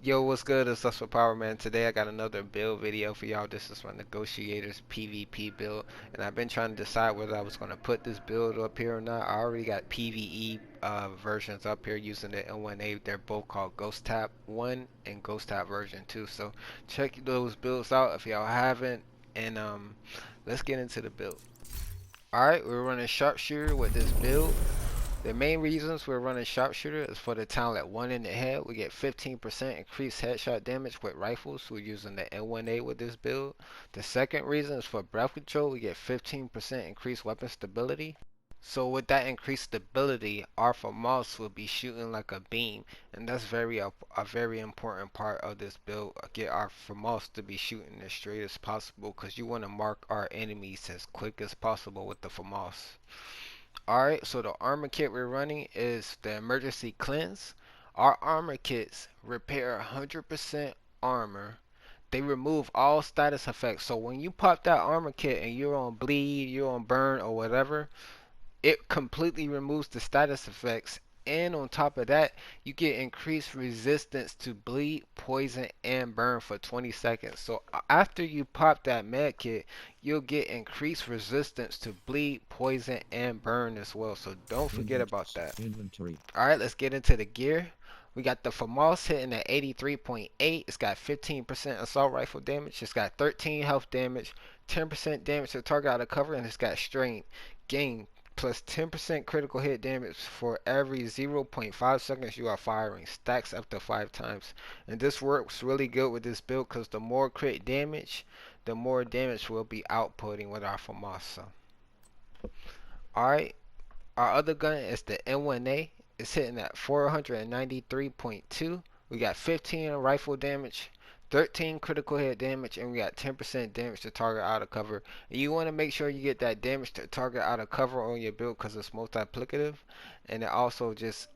Yo, what's good? It's us for Power Man. Today I got another build video for y'all. This is my Negotiators PvP build, and I've been trying to decide whether I was going to put this build up here or not. I already got PvE versions up here using the N1A. They're both called Ghost Tap 1 and Ghost Tap version 2. So check those builds out if y'all haven't, and let's get into the build. Alright, we're running Sharpshooter with this build. The main reasons we're running Sharpshooter is for the talent 1 in the head. We get 15% increased headshot damage with rifles. We're using the N1A with this build. The second reason is for breath control. We get 15% increased weapon stability. So with that increased stability, our FAMAS will be shooting like a beam, and that's a very important part of this build. Get our FAMAS to be shooting as straight as possible, because you want to mark our enemies as quick as possible with the FAMAS. Alright, so the armor kit we're running is the emergency cleanse. Our armor kits repair 100% armor. They remove all status effects. So when you pop that armor kit and you're on bleed, you're on burn or whatever, it completely removes the status effects, and on top of that you get increased resistance to bleed, poison, and burn for 20 seconds. So after you pop that med kit, you'll get increased resistance to bleed, poison, and burn as well, so don't forget about that. Inventory. Alright, let's get into the gear. We got the FAMAS hitting at 83.8. It's got 15% assault rifle damage. It's got 13 health damage, 10% damage to target out of cover, and it's got strength gain plus 10% critical hit damage for every 0.5 seconds you are firing. Stacks up to 5 times. And this works really good with this build because the more crit damage, the more damage we'll be outputting with our FAMAS. So. Alright, our other gun is the N1A. It's hitting at 493.2. We got 15 rifle damage, 13 critical hit damage, and we got 10% damage to target out of cover. And you want to make sure you get that damage to target out of cover on your build because it's multiplicative, and it also it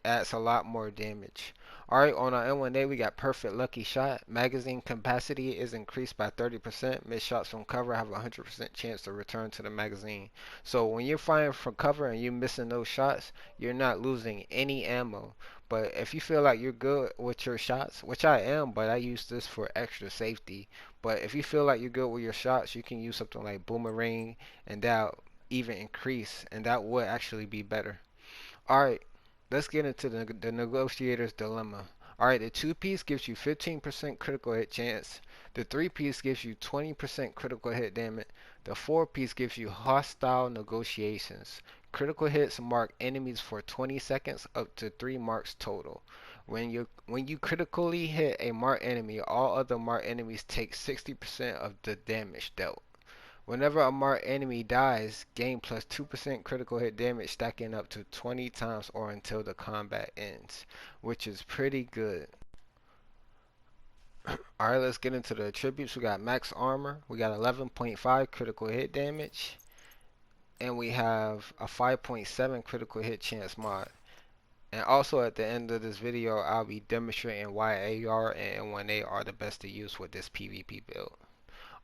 adds a lot more damage. Alright, on our N1A we got perfect lucky shot. Magazine capacity is increased by 30%. Missed shots from cover have a 100% chance to return to the magazine. So when you're firing from cover and you're missing those shots, you're not losing any ammo. But if you feel like you're good with your shots, which I am, but I use this for extra safety. But if you feel like you're good with your shots, you can use something like boomerang, and that'll even increase, and that would actually be better. Alright, let's get into the negotiator's dilemma. Alright, the 2-piece gives you 15% critical hit chance. The 3-piece gives you 20% critical hit damage. The 4-piece gives you hostile negotiations. Critical hits mark enemies for 20 seconds, up to 3 marks total. When you critically hit a marked enemy, all other marked enemies take 60% of the damage dealt. Whenever a marked enemy dies, gain plus 2% critical hit damage, stacking up to 20 times or until the combat ends, which is pretty good. Alright, let's get into the attributes. We got max armor, we got 11.5 critical hit damage, and we have a 5.7 critical hit chance mod. And also at the end of this video, I'll be demonstrating why AR and N1A are the best to use with this PvP build.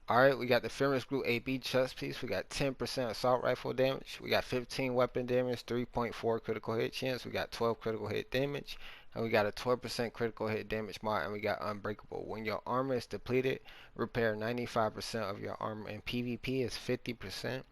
Alright, we got the Fearless Group AB chest piece. We got 10% assault rifle damage. We got 15 weapon damage, 3.4 critical hit chance. We got 12 critical hit damage. And we got a 12% critical hit damage mod. And we got unbreakable. When your armor is depleted, repair 95% of your armor. And PvP is 50%.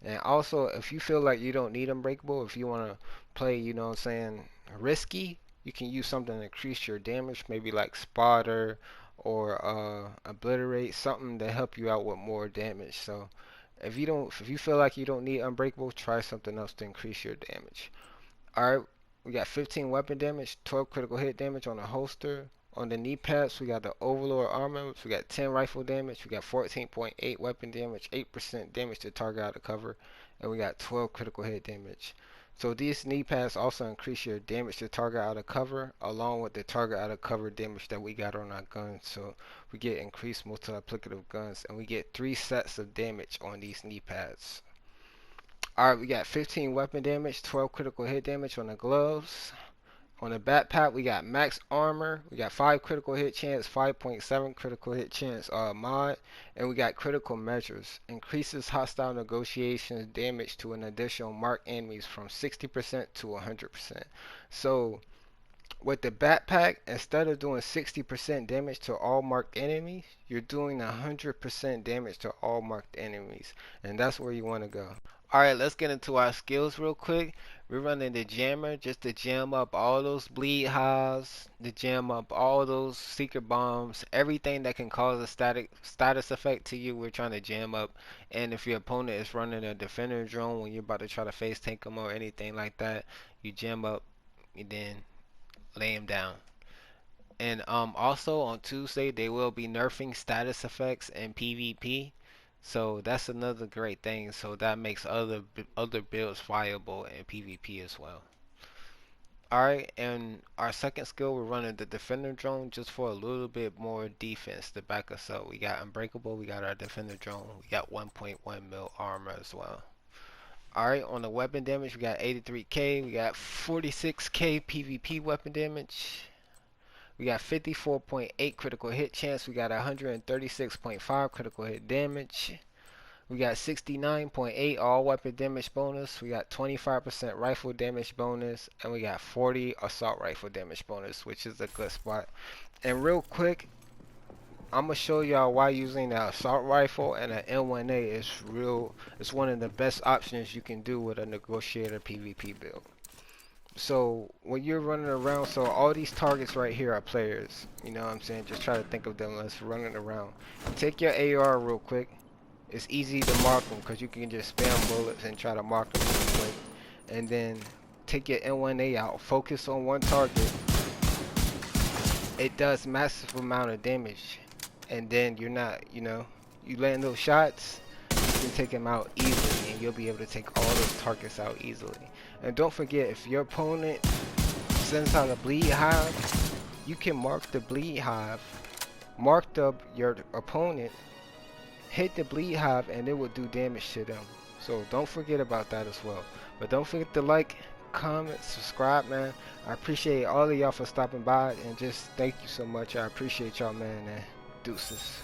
And also, if you feel like you don't need unbreakable, if you want to play, you know what I'm saying, risky, you can use something to increase your damage. Maybe like spotter or obliterate, something to help you out with more damage. So if you feel like you don't need unbreakable, try something else to increase your damage. Alright, we got 15 weapon damage, 12 critical hit damage on the holster. On the knee pads, we got the Overlord armor. We got 10 rifle damage. We got 14.8 weapon damage, 8% damage to target out of cover, and we got 12 critical hit damage. So these knee pads also increase your damage to target out of cover, along with the target out of cover damage that we got on our guns. So we get increased multi-applicative guns, and we get 3 sets of damage on these knee pads. Alright, we got 15 weapon damage, 12 critical hit damage on the gloves. On the backpack, we got max armor. We got 5 critical hit chance, 5.7 critical hit chance mod. And we got critical measures. Increases hostile negotiations damage to an additional marked enemies from 60% to 100%. So With the backpack, instead of doing 60% damage to all marked enemies, you're doing 100% damage to all marked enemies. And that's where you want to go. Alright, let's get into our skills real quick. We're running the jammer just to jam up all those bleed hives, to jam up all those secret bombs, everything that can cause a status effect to you, we're trying to jam up. And if your opponent is running a defender drone when you're about to try to face tank them or anything like that, you jam up, and then lay him down. And also on Tuesday they will be nerfing status effects in PvP. So that's another great thing. So that makes other builds viable in PvP as well. Alright, and our second skill, we're running the defender drone just for a little bit more defense to back us up. We got unbreakable, we got our defender drone, we got 1.1 mil armor as well. Alright, on the weapon damage, we got 83k, we got 46k PvP weapon damage. We got 54.8 critical hit chance. We got 136.5 critical hit damage. We got 69.8 all weapon damage bonus. We got 25% rifle damage bonus. And we got 40 assault rifle damage bonus, which is a good spot. And real quick, I'm going to show y'all why using the assault rifle and an N1A is one of the best options you can do with a negotiator PvP build. So when you're running around, so all these targets right here are players, you know what I'm saying? Just try to think of them as running around. Take your AR real quick. It's easy to mark them because you can just spam bullets and try to mark them real quick. And then take your N1A out, focus on one target. It does massive amount of damage, and then you're not, you land those shots, you can take them out easily, and you'll be able to take all those targets out easily. And don't forget, if your opponent sends out a bleed hive, you can mark the bleed hive, mark your opponent, hit the bleed hive, and it will do damage to them. So don't forget about that as well. But don't forget to like, comment, subscribe, man. I appreciate all of y'all for stopping by, and just thank you so much. I appreciate y'all, man, and deuces.